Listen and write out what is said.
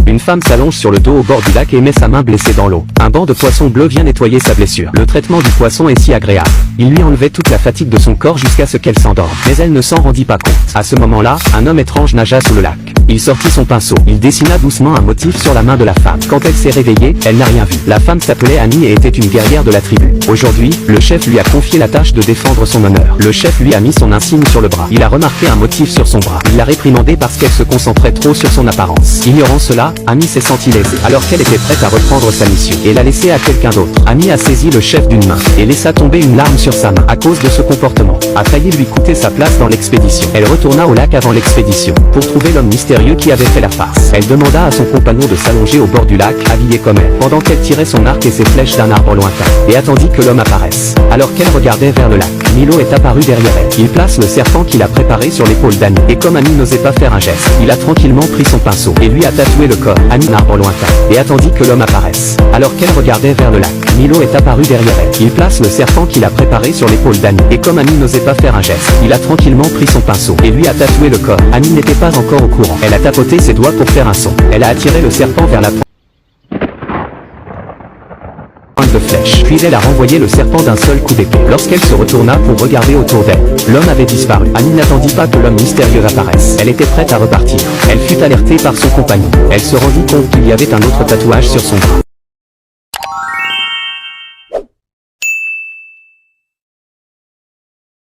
Une femme s'allonge sur le dos au bord du lac et met sa main blessée dans l'eau. Un banc de poissons bleus vient nettoyer sa blessure. Le traitement du poisson est si agréable. Il lui enlevait toute la fatigue de son corps jusqu'à ce qu'elle s'endorme. Mais elle ne s'en rendit pas compte. À ce moment-là, un homme étrange nagea sous le lac. Il sortit son pinceau. Il dessina doucement un motif sur la main de la femme. Quand elle s'est réveillée, elle n'a rien vu. La femme s'appelait Annie et était une guerrière de la tribu. Aujourd'hui, le chef lui a confié la tâche de défendre son honneur. Le chef lui a mis son insigne sur le bras. Il a remarqué un motif sur son bras. Il l'a réprimandée parce qu'elle se concentrait trop sur son apparence. Ignorant cela, Annie s'est sentie lésée. Alors qu'elle était prête à reprendre sa mission et l'a laissée à quelqu'un d'autre. Annie a saisi le chef d'une main et laissa tomber une larme sur sa main. À cause de ce comportement, a failli lui coûter sa place dans l'expédition. Elle retourna au lac avant l'expédition pour trouver l'homme mystérieux qui avait fait la farce. Elle demanda à son compagnon de s'allonger au bord du lac, habillé comme elle, pendant qu'elle tirait son arc et ses flèches d'un arbre lointain, et attendit que l'homme apparaisse. Alors qu'elle regardait vers le lac, Milo est apparu derrière elle. Il place le serpent qu'il a préparé sur l'épaule d'Annie. Et comme Annie n'osait pas faire un geste, il a tranquillement pris son pinceau et lui a tatoué le corps. Annie d'un arbre lointain, et attendit que l'homme apparaisse. Alors qu'elle regardait vers le lac, Milo est apparu derrière elle. Il place le serpent qu'il a préparé sur l'épaule d'Annie. Et comme Annie n'osait pas faire un geste, il a tranquillement pris son pinceau et lui a tatoué le corps. Annie n'était pas encore au courant. Elle a tapoté ses doigts pour faire un son. Elle a attiré le serpent vers la pointe de flèche. Puis elle a renvoyé le serpent d'un seul coup d'épée. Lorsqu'elle se retourna pour regarder autour d'elle, l'homme avait disparu. Annie n'attendit pas que l'homme mystérieux apparaisse. Elle était prête à repartir. Elle fut alertée par son compagnon. Elle se rendit compte qu'il y avait un autre tatouage sur son bras.